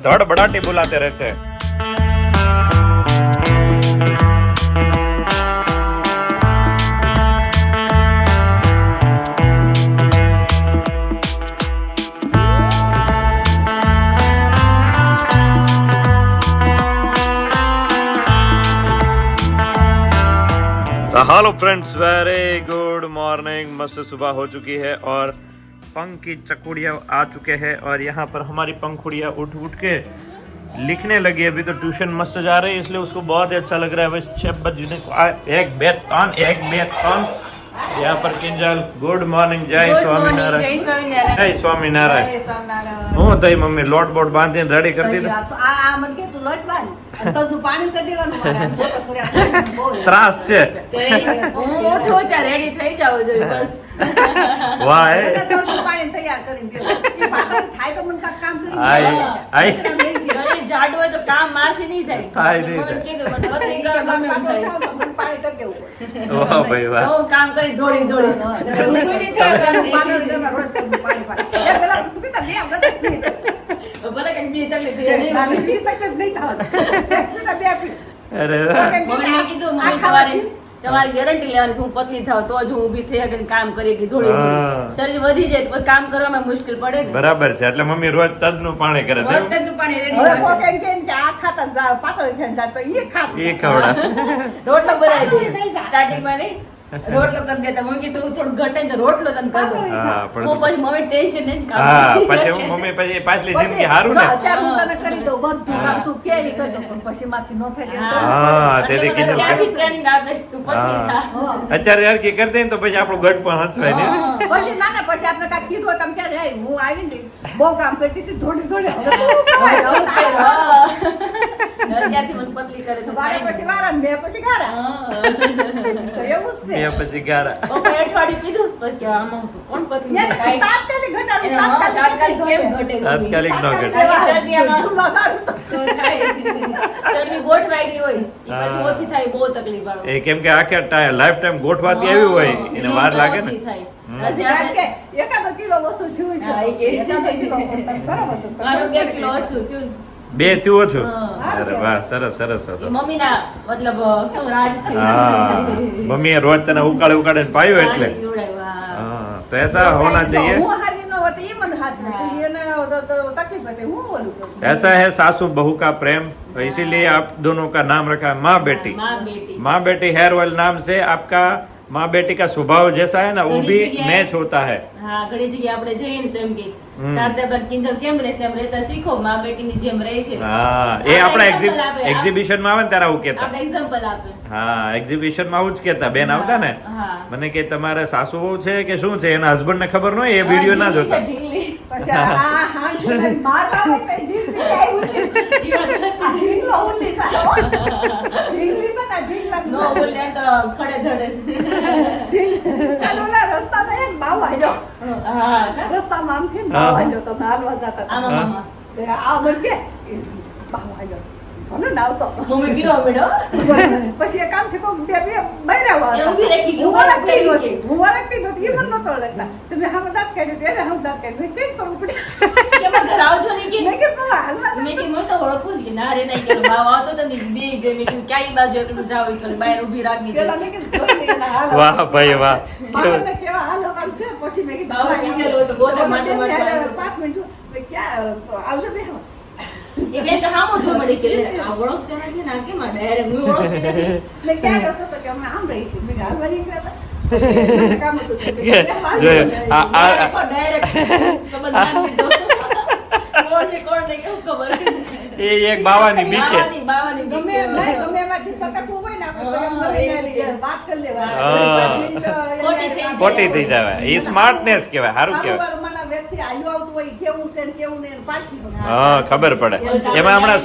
धड़ बड़ाटी बुलाते रहते हैं। Hello friends, very good morning. मस्त सुबह हो चुकी है और पंख की चकुड़िया आ चुके हैं और यहाँ पर हमारी पंखुड़िया उठ के लिखने लगी। अभी तो ट्यूशन मस्त जा रही है इसलिए उसको बहुत ही अच्छा लग रहा है। बस 6 बजने को एक बेत कान यहाँ पर किंजल गुड मॉर्निंग। जय स्वामीनारायण। जय स्वामीनारायण। હું તઈ મમ્મી લોટ બોટ બાંધીને રેડી કરી દીધો. આ મત કે તું લોટ બાંધ તો તું પાણી કરી દેવાનું મારા ત્રાસ છે. હું ઉઠો ત્યાં રેડી થઈ જાવ જોઈએ બસ. વાહ એ તો તું પાણી તૈયાર કરી દે. એ પાછળ થાય તો મને કામ કરી આઈ શરીર જાડું હોય તો કામ મારથી નહીં થાય. થાય નહીં મને થાય. કીધું મને પતલી કરો ગમે એમ થાય. પાણી કરી દેવું પડે. વાહ ભાઈ વાહ. હું કામ કરી દોડી ઊભી નહીં થવા પાણી દે. દેવા રોજ પાણી એ પેલા સુપી તા બે વખત ભલે કંઈક બી તકલીફ થઈ જાય. નાની બી તક નહીં થવા બે અરે મમ્મીને કીધું મમ્મી તમારી ગેરંટી લેવાની હું પતલી થાવ તો જ હું ઊભી થઈ શકે કામ કરી કે દોડી શરીર વધી જાય તો કામ કરવામાં મુશ્કેલ પડે ને. બરાબર છે. એટલે મમ્મી રોજ તજનું પાણી કરે છે. રોજ તજનું પાણી રેડી હવે રાખે. પોતે એમ કે આ ખાતા જા પાતળ થઈને જા તો એ ખાતું એ ખવડા. રોટલો બનાવી દે સ્ટાર્ટિંગમાં નહીં રોટલો કરી દેતા મમ્મી તું થોડું ઘટે તો રોટલો તને કરી દઉં. હા હું પણ પછી મમ્મી ટેન્શન નહીં હા કામ પછી હું મમ્મી પછી પાછલી જિંદગી હારું ને. અત્યારે હું તને કરી દઉં બધું કામ તું કેરી કરી દઉં પણ પછી માંથી ન થાય કે હા તેથી કીધું ત્યાંથી ટ્રેનિંગ આપે છે, તું પતલી થા. અત્યારે યાર કે કરી દે તો પછી આપણું ગઢ પણ હચવાય ને. પછી ના ના પછી આપણે કાંઈક કીધું તમે ક્યારે આવી હું આવી ને બહુ કામ કરતી હતી થોડી હવે તું કમાય. આવું કરે, હા. ત્યાંથી મને પતલી કરે તો વારે પછી વારા ને બે પછી ગારા તો એવું જ છે એ પછી ગારા. પપ્પાએ અઠવાડિયું પીધું પછી કે આમાં તો કોણ પતલી એને થાય? તાત્કાલિક ઘટાડું, એને હા, તાત્કાલિક કેમ ઘટે તાત્કાલિક ન ઘટે. ચરબી આમાં તું લગાડું તો. તો થાય. ચરબી ગોઠવાઈ ગઈ હોય ઈ પછી ઓછી થાય બહુ તકલીફ આવે. એ કેમ કે આખે લાઈફ ટાઈમ ગોઠવાતી આવી હોય એને વાર લાગે ને. ઓછી થાય. પછી કારણ કે એકાદો કિલો વસ્તુ થયું છે. હા, એ કે. એકાદો કિલો પણ બરાબર છે. મારું 2 કિલો ઓછું થયું. 2 થયું ઓછું. હા. અરે વાહ, સરસ સરસ ઈ હતો. મમ્મીના મતલબ શું રાજ છે. હા મમ્મીએ રોજ તને ઉકાળે પાયો એટલે. હા તો ऐसा होना चाहिए. હું હાજી ન હોત એ મને હાજર છે. એને તો તકલીફ હતી હું બોલું છું. ऐसा है सासू बहू का प्रेम, तो इसीलिए आप दोनों का नाम रखा है माँ बेटी. माँ बेटी. माँ बेटी हेयर ऑयल नाम से आपका माँ बेटी का स्वभाव जैसा है ना वो घनी भी जगह मैच होता है. હા ઘણી જગ્યાએ આપણે જઈએ ને તો એમ કે શારદાબેન કિંજલ કેમ રહેશે એમ રહેતા શીખો માં બેટીની જેમ રહે છે. હા એ આપણા એક્ઝિબિશન માં આવે ને ત્યારે આવું કહેતા. આપણે એક્ઝામ્પલ આપે. હા એક્ઝિબિશન માં આવું જ કહેતા. બેન આવતા ને હા. મને કે તમારે સાસુ વહુ છે કે શું છે, એના હસબન્ડ ને ખબર ન હોય એ વિડીયો ના જોતા. ઢીંગલી. પછી આ હાંસને મારવા હોય તો ઢીંગલી આવ્યું છે. ઈ વાત આ સાચી. ઢીંગલો ઊંડી જાય, હો. ઢીંગલી છે ને, ઢીંગલા નો બોલે તો ખડે ધડે છે. અને ઓલા રસ્તામાં એક બાવ આવ્યો. હા રસ્તામાં આમથી બાવ આવ્યો તો હાલવા જતા હતા. આમાં મામા તે આ મને કે બાવ આવ્યો. ભલે ને આવતો. મમ્મી ગયો બેડો. પછી એ કામથી કોક બે બૈરા એ ઊભી રાખી ગઈ, હું ઊભી ઓળખતી રાખી નહોતી. ગઈ. હું ઓળખતી નહોતી. એ મને નહોતો ઓળખતા. તો મેં હામે દાંત કાઢ્યું, તો એને હામે દાંત કાઢ્યું. મેં કેમ કરવું પડ્યું? કે મારા ઘરે આવજો નહીં કે મેં કીધું, તું હાલવા જા. મેં કે મને તો ઓળખું જ કે ના રે નહીં કે બાવ આવતો તો ને બે ગઈ મેં કીધું ક્યાં ઈ બાજુ એકલું જાવ ઈ કે બહાર ઊભી રાખી પેલા દે. મેં કીધું, જોઈ લે, એના હાલ વાહ ભાઈ વાહ. બાવળને કેવા હાલ આમ છે. પછી મેં કીધું, બાવળ પીધેલું હોય તો ગોતા માટે બેન, માટે યાર, આવ્યું. 5 મિનિટ મેં ક્યાં આવજો બે એ બેન તો હામો જો મળી કે આ ઓળખતા નથી ને આ કેમ આ ડાયરેક્ટ હું ઓળખતી નથી. મેં ક્યાં ગયો છો? તો કે અમે આમ રહી છીએ. મેં કીધું, હાલવા નહીં ગયા હતા? પછી એના કામ હતું. તો મેં કીધું, હાલ જોયું. જાય. ડાયરેક્ટ સંબંધ બાંધી દીધો. કોણ છે કોણ નહીં કેવું ખબર. એ એક બાવાની બીકે. બાવાની ગમે બીક. નહીં, ગમે એમાંથી સટકવું હોય ને આપણે તો એમ હા, કરીને એ રીતે. વાત કરી લેવાની. હા. 5 મિનિટ ખોટી થઈ જાય. ખોટી થઈ જાય. એ સ્માર્ટનેસ કહેવાય, સારું કહેવાય. સામેવાળો માણસ વ્યક્તિ આયુ આવતું હોય, કેવું છે ને કેવું નહીં, એને પારખી હોય. હા ખબર પડે. એમાં હમણાં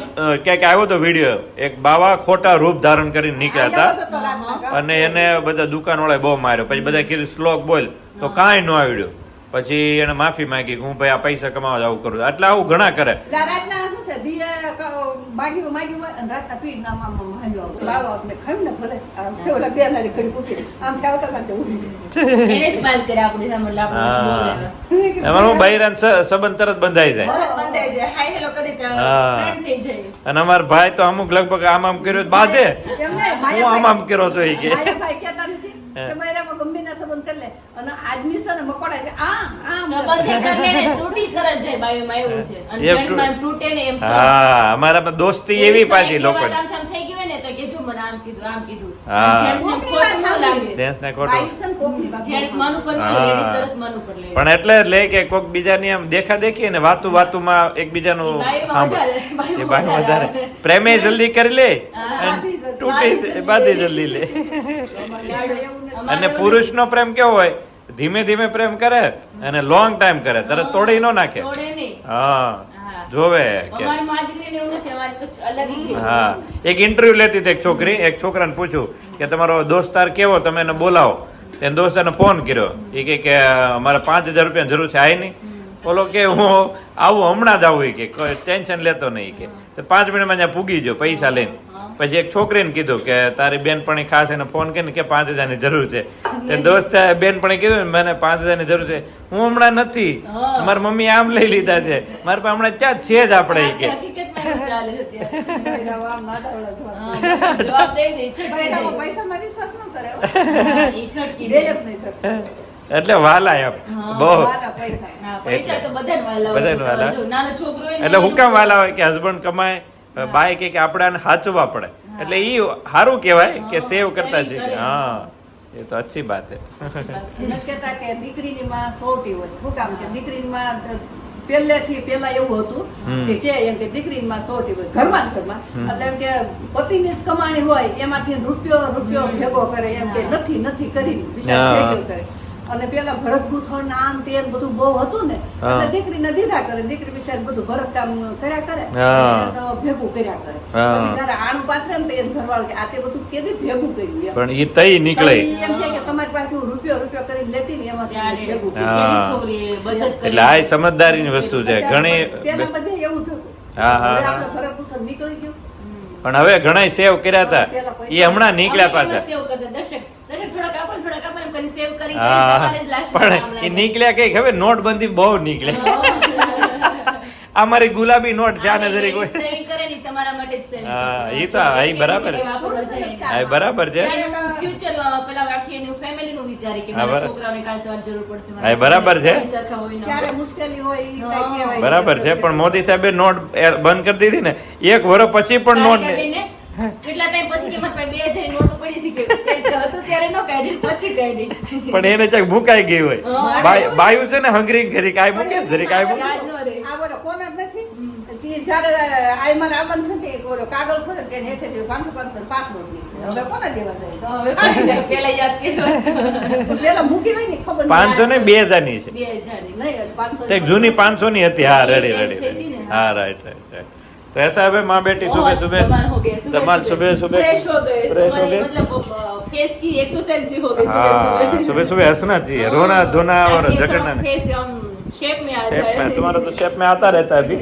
ક્યાંક આવ્યો તો વિડીયો, એક બાવા ખોટા રૂપ ધારણ કરીને નીકળ્યા આવ્યો હતા હતો રાતના. અને એને બધા દુકાન વાળા બહુ માર્યો. પછી બધા કીધું શ્લોક બોલ તો કાંઈ ન આવડ્યું. પછી એને માફી માંગી કે હું ભાઈ આ પૈસા કમાવા આવું કરું એટલે આવું ઘણા કરે. એટલે રાતના શું છે ધીરે માગ્યું હોય અને રાતના પીઠ ના મામા હાલ્યો બાવા આપણે ખાઈ ને ભલે તે ઓલા બે નારી ઘડી પૂકી આમ આવતા હતા તે ઉડી એને સ્માઈલ કરે આપણી સામે એટલે આપણે બોલે અમારું બૈરાન સંબંધ તરત બંધાઈ જાય. બંધાઈ જાય હાય હેલો કરી દે હા. ફ્રેન્ડ થઈ જાય. અને અમારા ભાઈ તો અમુક લગભગ આમ કર્યો તો બાંધે એમ નહીં હું આમ કર્યો તો એ કે ભાઈ કહેતા નથી કે મારામાં ગમે ના સંબંધ કરી લે અને આદમી છે ને મકોડા છે આમ સંબંધે કરીને તૂટી કરે જાય બાયુમાં એવું છે અને એ જેન્ટ્સમાં તૂટે ને એમ હા અમારામાં દોસ્તી એવી પાછી લોકો આમ થઈ ગયું હોય ને તો કે જો મને આમ કીધું હા. જેન્ટ્સને ખોટું ન લાગે ડેન્સને ખોટું. બાયુસન કોકની વાત જેન્ટ્સ મન ઉપર લે હા. લેડીઝ તરત મન ઉપર લે પણ એટલે જ લે કે કોક બીજાની આમ દેખા દેખી ને વાતુમાં એકબીજાનું એ બાયુમાં સાંભળે. વધારે, એ બાયું વધારે વધારે પ્રેમે જલ્દી કરી લે હા. અને તૂટી બાંધી જલ્દી લે. એવું અને પુરુષનો પ્રેમ કેવો હોય ધીમે ધીમે પ્રેમ કરે અને લોંગ ટાઈમ કરે તરત તોડી ન નાખે. તોડે નહીં. હા હા. જોવે કે અમારી માં દીકરીને એવું નથી અમારી કુછ અલગ ही है. હા એક ઇન્ટરવ્યુ લેતી હતી એક છોકરી એક છોકરાને પૂછ્યું કે તમારો દોસ્તાર કેવો તમે એને બોલાવો એને દોસ્તારને ફોન કર્યો એ કે અમારે 5000 રૂપિયાની જરૂર છે આય નહીં બોલો કે હું આવું હમણાં જ આવું ઈ કે કોઈ ટેન્શન લેતો નહીં કે તો 5 મિનિટમાં ત્યાં પૂગી ગયો પૈસા લઈને પછી એક છોકરીને કીધું કે તારી બેનપણી ખાસ એને ફોન કરીને કે 5000 ની જરૂર છે તે દોસ્ત બેનપણી કીધું ને મને 5000 ની જરૂર છે હું હમણાં નથી મારી મમ્મી આમ લઈ લીધા છે મારી પાસે હમણાં ક્યાં છે જ આપણે ઈ કે હકીકતમાં એવું ચાલે છે અત્યારે. બૈરાવાળા નાડાવાળા જવાબ. હા, જવાબ દઈ દે છટકી બૈરામાં જાય. પૈસામાં વિશ્વાસ ન કરે હા, ઈ છટકી દે જ જાય. નહીં સર એટલે વાલા એમ હા. બહુ વાલા પૈસા હા, પૈસા તો બધાને વાલા હોય. બધાને વાલા. જો નાનો છોકરો હોય ને એટલે હું એનું કામ વાલા હોય કે હસબન્ડ કમાય બાય કે આપણે આને સાચવવા પડે એટલે ઈ સારું કહેવાય કે સેવ કરતા saving શીખે. કરે. હા એ તો અચ્છી બાત હે. નથી કહેતા કે દીકરીની માં સોટી હોય શું કામ કે દીકરીની માં પેલા એવું હતું કે એમ કે દીકરીની માં સોટી હોય ઘરમાં ને ઘરમાં એટલે એમ કે પતિની જ કમાણી હોય એમાંથી રૂપિયો ભેગો કરે એમ કે નથી કરી વિચાર હા. ભેગો કરે અને પેલા ભરત ગૂંથણ ને આમ તે ને બધું બહુ હતું ને હા. એટલે દીકરીને દીધા કરે દીકરી બિચારી બધું ભરત કામ કર્યા કરે હા. અને તો ભેગું કર્યા કરે હા. પછી જયારે આણું પાથરે ને તો એને ઘરવાળો કે આ તે બધું કેદી ભેગું કર્યું એમ. પણ ઈ તઈ નીકળે તો ઈ એમ કહે કે તમારી પાસે હું રૂપિયો કરીને લેતી ને એમાંથી ત્યારે ભેગું કે કર્યું. કેવી છોકરીએ બચત કરી. એટલે આ સમજદારીની વસ્તુ છે ઘણી પેલા બધે એવું જ હતું. હા, હા, હવે હા. આપણે ભરત ગૂંથણ નીકળી ગયું. પણ હવે ઘણા સેવ કર્યા હતા એ હમણાં નીકળ્યા અમે એમાં પાછા save કરતા. દર્શક થોડાક આપણ એમ કરી save કરી હા તમારે જ last માં કામ પણ એ લાગે. નીકળ્યા કઈ ખબર નોટબંધી બહુ નીકળ્યા આ મારી ગુલાબી નોટ છે આને જરીક હોય. saving કરે ને ઈ તમારા માટે જ saving હા, કરતા. ઈ તો હા, ઈ બરાબર. એવી જગ્યાએ વાપરવા જાય. હા, એ બરાબર છે એનું future, પેલા આખી એનું family નું વિચારે કે હા, મારા બરાબર. છોકરાઓને કાલ સવારે જરૂર પડશે, હા, મારા એ બરાબર છે. પૈસા સરખા હોય ન ક્યારે હોય. મુશ્કેલી હોય ઈ હા. કાંઈ કહેવાય બરાબર છે નહીં. પણ મોદી સાહેબે નોટ બંધ કરી દીધી ને 1 વર્ષ પછી પણ નોટ તારી બેને કેટલા ટાઈમ પછી કે મારી પાસે 2000 નોટો પડી છે કે હતું ત્યારે ન કાઢી પછી કાઢી. પણ એને ચાક ભૂકાઈ ગઈ હોય હા. બાયું છે ને હંગરી ઘરી કાંઈ મૂકે ને જરી કાંઈ મૂકે યાદ ન રહે. આ બોલો કોણ જ નથી કે જ્યારે આઈ મારે આવવાનું થતું એક ઓલો કાગળ ખોલે કે હેઠે 500 પાસપોર્ટ નીકળે હવે કોને દેવા જાય તો હવે કાઢી નાખ. પેલા યાદ કર્યું. પેલા મૂકી હોય ને ખબર 500 ને 2000 ની છે 2000 ની. નહીં 500 તો એક જૂની 500 ની હતી હા રેડી change થઈ રેડી ગઈ ને. હા રાઈટ રાઈટ तो ऐसा है माँ बेटी सुबह और सुबह कमाल हो गए, कमाल सुबह सुबह फ्रेश हो गए, फ्रेश हो तुम्हारी गए मतलब फेस की एक्सरसाइज भी हो गई हाँ सुबह सुबह हंसना चाहिए रोना धोना और झगड़ना नहीं फेस हम शेप में आ शेप में जाए. तुम्हारा तो शेप में आता रहता है अभी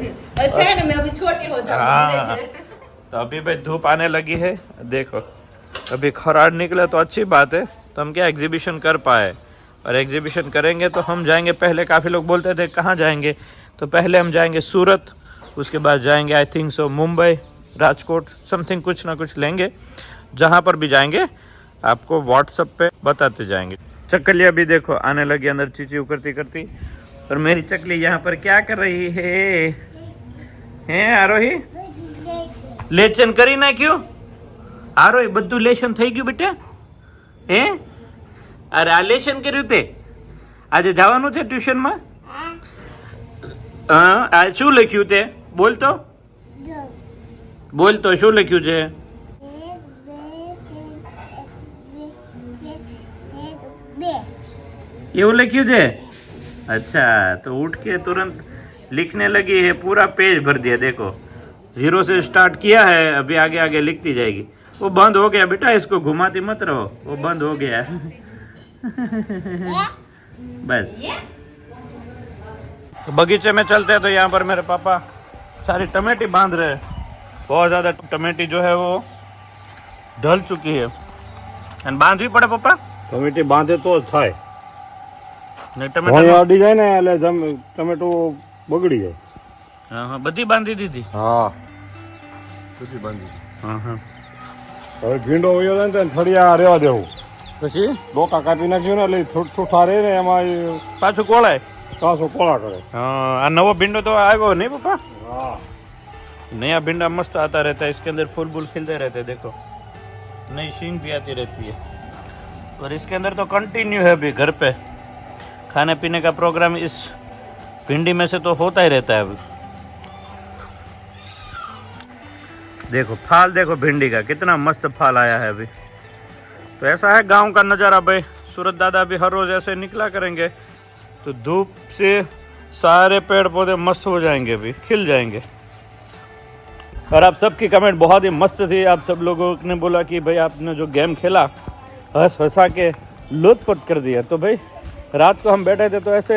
अच्छा है ना, मैं अभी छोटी हो जाऊँ हाँ धीरे-धीरे. तो अभी भाई धूप आने लगी है देखो अभी खराड़ निकले तो अच्छी बात है तो हम क्या एग्जीबिशन कर पाए और एग्जीबिशन करेंगे तो हम जाएंगे पहले काफ़ी लोग बोलते थे कहाँ जाएंगे तो पहले हम जाएंगे सूरत उसके बाद जाएंगे I think so Mumbai Rajkot something कुछ ना कुछ लेंगे जहाँ पर भी जाएंगे आपको व्हाट्सएप पे बताते जाएंगे चकलिया भी देखो आने लगी अंदर चीची उकरती करती और मेरी चकली यहाँ पर क्या कर रही है हैं आरोही લેચન કરી નાખ્યું આરોહી બધું લેશન થઈ ગયું બેટા હે અરે આ લેશન કર્યું તે આજે જવાનું છે ટ્યુશનમાં હા આ શું લખ્યું તે બોલ તો શું લખ્યું છે એવું લખ્યું છે अच्छा तो उठ के तुरंत लिखने लगी है पूरा पेज भर दिया देखो 0 से स्टार्ट किया है अभी आगे आगे लिखती जाएगी वो बंद हो गया बेटा इसको घुमाती मत रहो वो बंद हो गया बस तो बगीचे में चलते हैं तो यहाँ पर मेरे पापा सारी टमेटी बांध रहे हैं। बहुत ज़्यादा टमेटी जो है वो ढल चुकी है અને બાંધવી પડે પપ્પા ટમેટી બાંધે તો જ થાય. ને ભોંય ટમેટા અડી જાય ને એટલે ટમેટું બગડી જાય. હા હા બધી બાંધી દીધી હા સુધી બાંધી. હા હા હવે ભીંડો વયો જાય ને થળિયા રહેવા દેવું. પછી ડોકા કાપી નાખ્યું ને એટલે ઠૂઠા રહે ને એમાં પાછું કોળાય કાસો કોળા કરે. हाँ આ નવો भिंडो तो આવ્યો नहीं पापा હા नया भिंडा मस्त आता रहता है इसके अंदर फूल फूल खिलते रहते हैं देखो नई शीन भी आती रहती है और इसके अंदर तो कंटिन्यू है अभी घर पे खाने पीने का प्रोग्राम इस भिंडी में से तो होता ही रहता है अभी देखो फाल देखो भिंडी का कितना मस्त फाल आया है अभी तो ऐसा है गांव का नज़ारा भाई सूरत दादा भी हर रोज ऐसे निकला करेंगे तो धूप से सारे पेड़ पौधे मस्त हो जाएंगे अभी खिल जाएंगे और आप सबकी कमेंट बहुत ही मस्त थी आप सब लोगों ने बोला कि भाई आपने जो गेम खेला हंस हंसा के लुत्फुत कर दिया तो भाई रात को हम बैठे थे तो ऐसे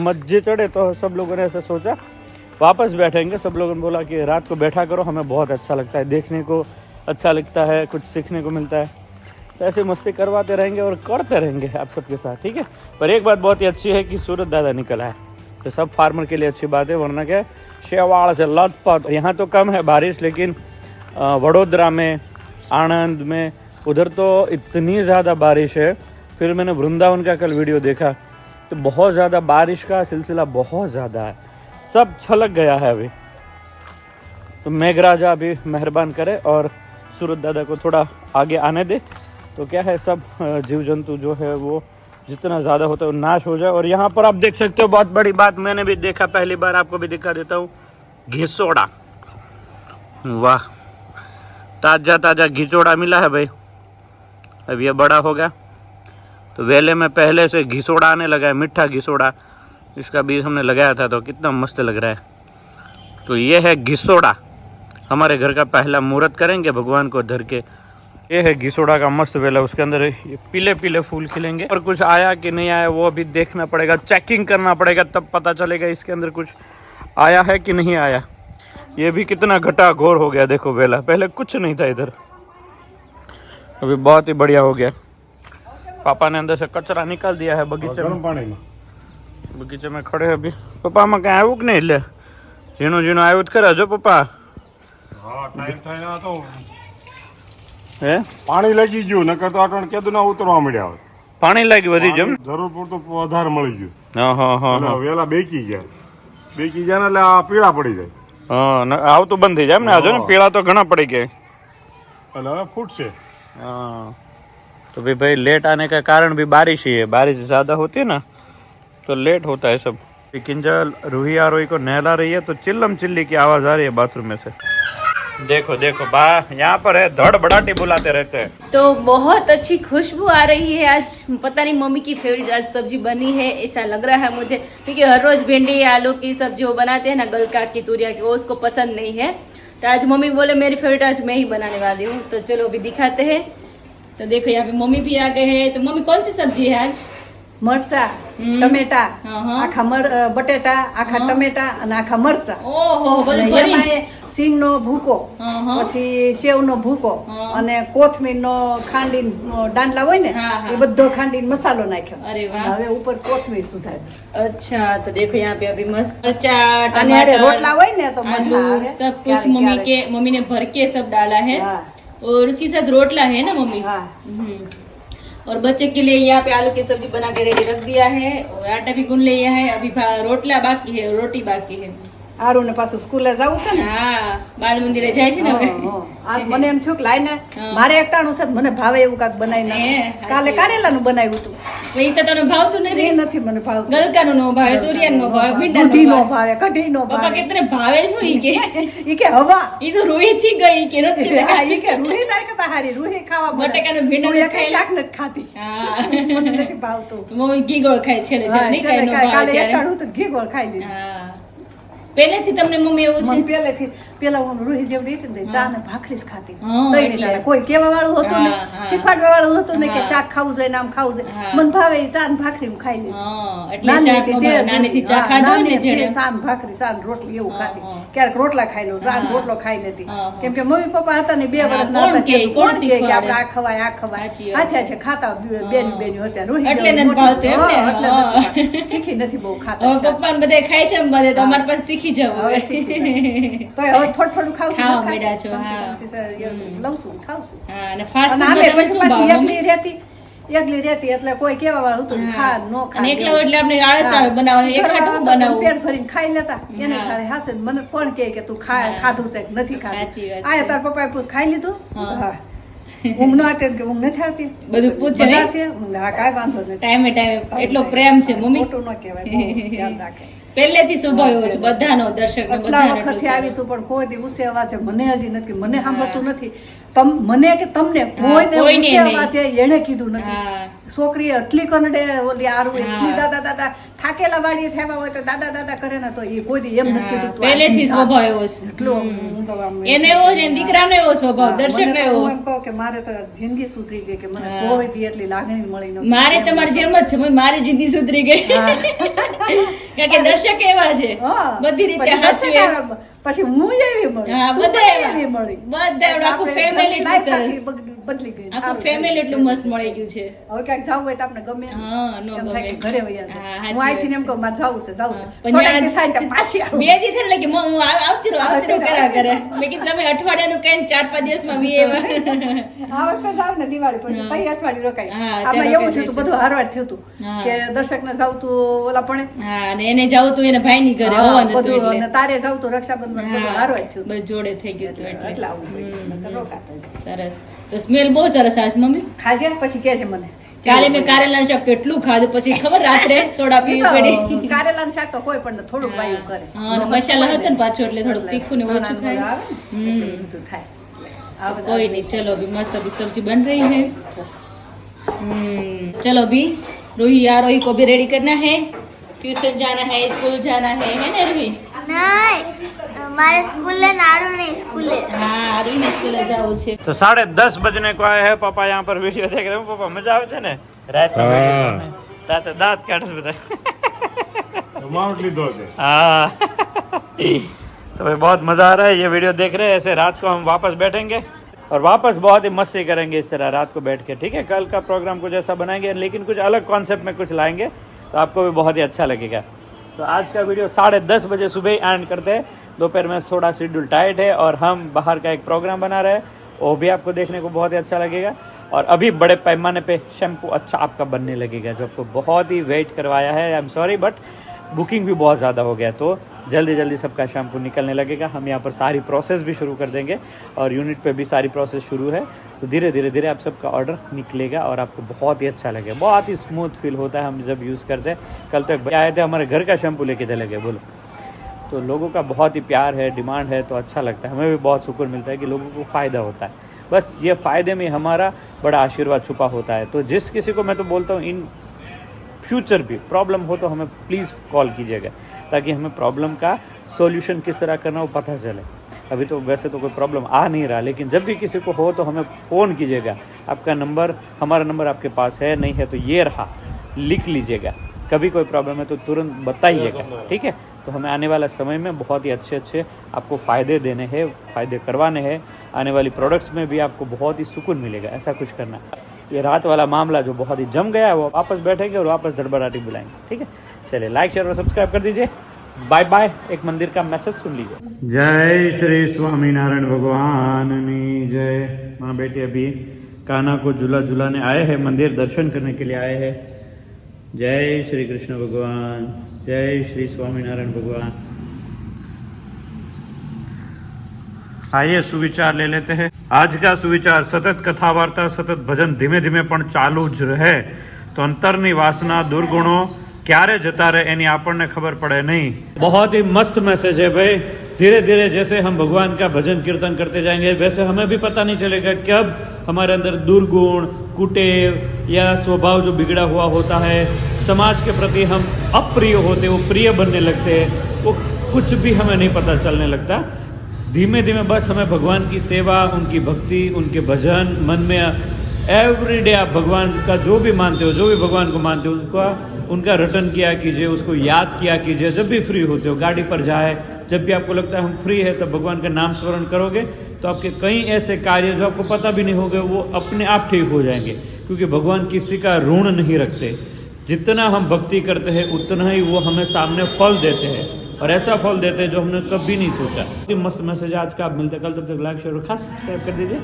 मज्जे चढ़े तो सब लोगों ने ऐसे सोचा वापस बैठेंगे सब लोगों ने बोला कि रात को बैठा करो हमें बहुत अच्छा लगता है देखने को अच्छा लगता है कुछ सीखने को मिलता है तो ऐसे मस्ती करवाते रहेंगे और करते रहेंगे आप सबके साथ ठीक है पर एक बात बहुत ही अच्छी है कि सूरत दादा निकला है तो सब फार्मर के लिए अच्छी बात है वरना क्या शेवाड़ से लथपथ यहाँ तो कम है बारिश लेकिन वडोदरा में आणंद में उधर तो इतनी ज़्यादा बारिश है फिर मैंने वृंदावन का कल वीडियो देखा तो बहुत ज़्यादा बारिश का सिलसिला बहुत ज़्यादा है सब छलक गया है अभी तो मेघराजा अभी मेहरबान करे और सूरत दादा को थोड़ा आगे आने दे तो क्या है सब जीव जंतु जो है वो जितना ज़्यादा होता है वो नाश हो जाए और यहाँ पर आप देख सकते हो बहुत बड़ी बात मैंने भी देखा पहली बार आपको भी दिखा देता हूँ घिसोड़ा वाह ताज़ा ताज़ा घिसोड़ा मिला है भाई अब ये बड़ा होगा तो वेले में पहले से घिसोड़ा आने लगा है मीठा घिसोड़ा इसका बीज हमने लगाया था तो कितना मस्त लग रहा है तो ये है घिसोड़ा हमारे घर का पहला मुहूर्त करेंगे भगवान को धर के ये है घिसोड़ा का मस्त वेला उसके अंदर ये पीले पीले फूल खिलेंगे और कुछ आया कि नहीं आया वो अभी देखना पड़ेगा चेकिंग करना पड़ेगा तब पता चलेगा इसके अंदर कुछ आया है कि नहीं आया ये भी कितना घटा घोर हो गया देखो वेला पहले कुछ नहीं था इधर अभी बहुत ही बढ़िया हो गया पापा ने अंदर से कचरा निकाल दिया है बगीचे में પાણી માં बगीचे में खड़े अभी पप्पा में कहीं आयु कि नहीं ले झीणो झीणो आयु करे जो पप्पा હા ટાઈમ થાય ના તો હે પાણી લાગી ગયું નકર તો આટણ કેદું ના ઉતરવા મળ્યા હવે પાણી લાગી વધી જમ જરૂર પૂરતું વધારે મળી ગયું હા હા હા એટલે વેલા બેકી ગયા ને એટલે આ પીળા પડી જાય હા આવતું બંધ થઈ જાય એમ ને આજો ને પીળા તો ઘણા પડી ગયા એટલે હવે ફૂટશે. हाँ तो भाई लेट आने का कारण भी बारिश ही है बारिश ज़्यादा होती है ना तो लेट होता है सब किंजल रूही आरोही को नहला रही है तो चिल्लम चिल्ली की आवाज़ आ रही है बाथरूम में से देखो देखो बा यहाँ पर है धड़ बड़ाटी बुलाते रहते हैं तो बहुत अच्छी खुशबू आ रही है आज पता नहीं मम्मी की फेवरेट आज सब्जी बनी है ऐसा लग रहा है मुझे क्योंकि हर रोज भिंडी आलू की सब्जी वो बनाते हैं ना गलका की तुरिया की वो उसको पसंद नहीं है तो आज मम्मी बोले मेरी फेवरेट आज मैं ही बनाने वाली हूँ तो चलो अभी दिखाते हैं तो देखो यहाँ पे मम्मी भी आ गए हैं तो मम्मी कौन सी सब्जी है आज મરચા ટમેટા હા, હા. આખા બટેટા આખા ટમેટા અને આખા મરચા ओहो અને बड़ी એમાં એ સિંગનો ભૂકો હા, હા. પછી સેવનો ભૂકો હા. અને કોથમીરનો ખાંડીને દાંડલા હોય ને હા, હા. એ બધો ખાંડીને મસાલો નાખ્યો અરે વાહ. અને હવે ઉપર કોથમીર સુધારી अच्छा तो देखो यहाँ पे अभी मस्त मरचा અને હારે टमाटर રોટલા હોય ને તો आलू મજા આવે सब कुछ ક્યારેક मम्मी ક્યારેક. के मम्मी ने भर के सब डाला है हाँ और उसके साथ रोटला है ना मम्मी हाँ और बच्चे के लिए यहाँ पे आलू की सब्जी बना के रेडी रख दिया है और आटा भी गूंद लिया है अभी रोटला बाकी है रोटी बाकी है આરું ને પાછું સ્કૂલે જવું છે ને हाँ बाल मंदिर जाए છે ને હવે આજ મને એમ થયું કે લાઈને હા. મારે એકટાણું છે મને ભાવે એવું કાંક બનાવી નાખ. હે, કાલે સાચી. કારેલાનું બનાવ્યું હતું એ તો તને ભાવતું એ નથી નથી મને ભાવતું ગલકાનું નો ભાવે તુરિયાનું નો ભાવે ભીંડાનું દૂધી નો નો ભાવે ભાવે કઢી નો પપ્પા ભાવે કે તને ભાવે શું ઈ કે ઈ કે હવા ઈ તો રોઈ થી ગઈ કે નથી હા, ઈ કે રૂહી તારી કરતા હારી રૂહી ખાવા મળે. બટાકાનું ભીંડાનું તું એકેય ખાઈ લે. શાક નથી ખાતી હા મને નથી ભાવતું મમ્મી ઘી ગોળ ખાય છે હા, નહીં છે ને, ખાય નો ભાવે કાલે ત્યારે એકટાણું તો ઘી ગોળ ખાઈ લીધું હા પહેલેથી તમને મમ્મી એવું મને છે? પહેલેથી પેલા હું રૂહી જેવડી હતી ને ચા ને ભાખરી જ ખાતી હા, તઈ એટલે. જાણે કોઈ કેવા વાળું હતું ને હા, હા. શીખવાડવા વાળું હતું ને કે હા. શાક ખાવું જોઈએ ને આમ ખાવું જોઈએ હા. મને ભાવે ઈ ચા ને ભાખરી હું ખાઈ લીધી હા, એટલે શાકમાં નાનેથી ચા ખાધો ને જેણે. સાન ભાખરી સાન રોટલી એવું હા, ખાતી હા. ક્યારેક રોટલા ખાઈ લઉં સાન હા. રોટલો ખાઈ લેતી હા, હા. કેમ કે મમ્મી પપ્પા હતા ને 2 હા, વર્ષ કોણ હતા કે, ત્યારે કોણ કોણ કે શીખવાડે? આપણે આ ખવાય આ ખવાય સાચી વાત હાથે હાથે ખાતા બેન બેન હતા રૂહી એટલે જેવડી નથી મોટી. ભાવતું એમ ને? હા, એટલે હા. નથી ભાવતું. શીખી નથી બહુ ખાતા હવે શાક. પપ્પા ને બધા ખાય છે ને બધે તો હા. અમારે પાસે શીખી જવું હવે શીખી તો હવે થોડું ખાવું છું ખાવા નથી માંડ્યા છો, ખાતી. હા. સમસી લઉં છું ખાઉં છું હા, અને ફાસ્ટ અને આમે ફૂડ પછી શું પાછી ભાવ મમ્મી? એકલી રહેતી એટલે કોઈ કેવા વાળું હતું હા. ખા નો ખા અને એકલા એટલે આપણે આળસ આવે બનાવવાની. એકલા શું બનાવવું? પેટ ભરીને ખાઈ લેતા એને હા. ખાલી હાસે મને કોણ કહે કે તું ખાધું છે કે નથી સાચી વાત ખાધું આયા તાર પપ્પાએ ખાઈ લીધું હા ઊંઘ ન આવતી કે ઊંઘ નથી આવતી બધું પૂછે મજા નહીં? છે હા કાંઈ વાંધો નથી ટાઈમે ટાઈમે એટલો પ્રેમ છે મમ્મી. ખોટું ન કહેવાય બહુ ધ્યાન રાખે પહેલેથી સ્વભાવ એવો છે બધાનો, દર્શક ને આટલા બધાનો વખતથી એટલો છે. આવીશું પણ કોઈ દી ઉસે અવાજે મને હજી નથી મને સાંભળતું નથી મને કે તમને કોઈને કોઈને ઉસે નહીં. અવાજે એને કીધું નથી હા. છોકરીએ એટલી કનડે ઓલી આરું હા. એટલી દાદા દાદા થાકેલા વાળી થયા હોય તો દાદા દાદા કરે ને તો એ કોઈ દી એમ નથી કીધું તું પહેલેથી આજી જા. સ્વભાવ એવો છે. એટલો હું તો આમ એને એવો છે ને દીકરાનો એવો સ્વભાવ, હા, દર્શક મને તો એવો. હું એમ કહું કે મારે તો જિંદગી સુધરી ગઈ કે મને હા. કોઈ દી એટલી લાગણી મળી નથી મારે તમારી જેમ જ છે મમ્મી, મારી જિંદગી સુધરી ગઈ કારણ કે દર્શક એવા છે હા. બધી રીતે પછી હાચવે. દર્શક પછી હું એવી મળી હા, તું બધા પણ એવા. એવી મળી બધા એવડા, આખું આપણે family એટલું life સરસ. આખી બદલી ગઈ આખું સારું ફેમિલી થઈ એટલું ગયું. મસ્ત મળી ગયું છે. હવે ક્યાંક જવું હોય તો આપણે ગમે ને. હા, નો એમ થાય ગમે. કે ઘરે વયા જાય. હા, હું સાચી અહીંથી ને એમ વાત કહું મારે જવું છે જવું છે પણ થોડાક આજ દી થાય ત્યાં પાછી આવું. બે દી થઈને લાગી હું આવતી રહું કર્યા કરે. મેં કીધું તમે અઠવાડિયાનું કઈ 4-5 દિવસમાં વી એવા. આ વખતે જાવ ને દિવાળી પછી તઈ અઠવાડિયું રોકાય હા, આમાં ત્યાં એવું થયું હતું બધું હારવાર થયું હતું હા. કે દર્શક ને જાવ તું ઓલા પણ હા, અને એને જવું તું એને ભાઈની ઘરે હોવાનું હતું બધું એટલે. અને તારે જાવ તું રક્ષાબંધન બધું હા, હારવાર થયું બધું જોડે થઈ ગયું હતું એટલે. એટલે આવું પડ્યું. નકર રોકાતા જ. સરસ. તો સ્મેલ બહુ સરસ આજ મમ્મી. ખાજે પછી કે છે મને કાલે મેં કારેલાનું શાક કેટલું ખાધું પછી ખબર રાત્રે સોડા ઈ પીવી પડી. તો કારેલાનું શાક તો કોઈ પણ થોડુંક વાયુ કરે હા, અને મસાલા હતો ને પાછો એટલે થોડુંક તીખું ને ઓછું ચણાનો ખાય. આવે ને, એટલે એ બધું થાય આ બધા कोई नहीं, चलो अभी मस्त अभी सब्जी बन रही है. चलो अभी रूही यार रूही को भी रेडी करना है, ट्यूशन जाना है, स्कूल जाना है ना रूही? नहीं हमारे स्कूल है नारू नहीं स्कूल है हाँ, रूही ने स्कूल जाओ છે. तो 10:30 बजने को आए हैं पापा यहाँ पर वीडियो देख रहे हो पापा मजा આવે છે ને રાત हाँ। દાંત દાંત કાઢે બધા અમાઉન્ટ લીધો છે हाँ तो भाई बहुत मजा आ रहा है ये वीडियो देख रहे हैं ऐसे रात को हम वापस बैठेंगे और वापस बहुत ही मस्ती करेंगे इस तरह रात को बैठ के ठीक है कल का प्रोग्राम कुछ ऐसा बनाएंगे लेकिन कुछ अलग कॉन्सेप्ट में कुछ लाएंगे तो आपको भी बहुत ही अच्छा लगेगा तो आज का वीडियो 10:30 बजे सुबह ही एंड करते हैं दोपहर में थोड़ा शेड्यूल टाइट है और हम बाहर का एक प्रोग्राम बना रहे हैं वो भी आपको देखने को बहुत ही अच्छा लगेगा और अभी बड़े पैमाने पे शैम्पू अच्छा आपका बनने लगेगा जो आपको बहुत ही वेट करवाया है I am sorry but booking भी बहुत ज़्यादा हो गया तो जल्दी जल्दी सबका शैम्पू निकलने लगेगा हम यहाँ पर सारी प्रोसेस भी शुरू कर देंगे और यूनिट पे भी सारी प्रोसेस शुरू है तो धीरे धीरे आप सबका ऑर्डर निकलेगा और आपको बहुत ही अच्छा लगेगा बहुत ही स्मूथ फील होता है हम जब यूज़ करते हैं कल तो एक आए थे हमारे घर का शैम्पू लेके चले गए बोलो तो लोगों का बहुत ही प्यार है डिमांड है तो अच्छा लगता है हमें भी बहुत सुकून मिलता है कि लोगों को फ़ायदा होता है बस ये फ़ायदे में हमारा बड़ा आशीर्वाद छुपा होता है तो जिस किसी को मैं तो बोलता हूँ इन फ्यूचर भी प्रॉब्लम हो तो हमें प्लीज़ कॉल कीजिएगा ताकि हमें प्रॉब्लम का सॉल्यूशन किस तरह करना वो पता चले अभी तो वैसे तो कोई प्रॉब्लम आ नहीं रहा लेकिन जब भी किसी को हो तो हमें फ़ोन कीजिएगा आपका नंबर हमारा नंबर आपके पास है नहीं है तो ये रहा लिख लीजिएगा कभी कोई प्रॉब्लम है तो तुरंत बताइएगा ठीक है तो हमें आने वाला समय में बहुत ही अच्छे आपको फ़ायदे देने हैं फ़ायदे करवाने हैं आने वाली प्रोडक्ट्स में भी आपको बहुत ही सुकून मिलेगा ऐसा कुछ करना ये रात वाला मामला जो बहुत ही जम गया है वो वापस बैठेंगे और वापस धड़बड़ाटी बुलाएंगे ठीक है चलिए लाइक शेयर और सब्सक्राइब कर दीजिए बाय बाय एक मंदिर का मैसेज सुन लीजिए जय श्री स्वामीनारायण भगवान जय माँ बेटी अभी कान्हा को झूला झूलाने आए हैं मंदिर दर्शन करने के लिए आए हैं जय श्री कृष्ण भगवान जय श्री स्वामीनारायण भगवान आइए सुविचार ले लेते हैं आज का सुविचार सतत कथा वार्ता सतत भजन धीमे धीमे पण चालू ज रहे तो अंतરની વાસના દુર્ગુણો ક્યારે જતા રહે એની આપણને ખબર પડે नहीं बहुत ही मस्त मैसेज है भाई धीरे धीरे जैसे हम भगवान का भजन कीर्तन करते जाएंगे वैसे हमें भी पता नहीं चलेगा कब हमारे अंदर दुर्गुण कुटेव या स्वभाव जो बिगड़ा हुआ होता है समाज के प्रति हम अप्रिय होते वो प्रिय बनने लगते हैं वो कुछ भी हमें नहीं पता चलने लगता। धीमे धीमे बस हमें भगवान की सेवा, उनकी भक्ति, उनके भजन मन में एवरीडे आप भगवान का जो भी मानते हो, जो भी भगवान को मानते हो, उनका रटन किया कीजिए, उसको याद किया कीजिए। जब भी फ्री होते हो, गाड़ी पर जाए, जब भी आपको लगता है हम फ्री है, तब भगवान का नाम स्मरण करोगे तो आपके कई ऐसे कार्य जो आपको पता भी नहीं होंगे वो अपने आप ठीक हो जाएंगे, क्योंकि भगवान किसी का ऋण नहीं रखते। जितना हम भक्ति करते हैं उतना ही वो हमें सामने फल देते हैं, और ऐसा फल देते हैं जो हमने कभी नहीं सोचा। मस्त मैसेज आज का। आप मिलते कल, तब तक लाइक शेयर और खास सब्सक्राइब कर दीजिए।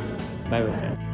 Bye bye.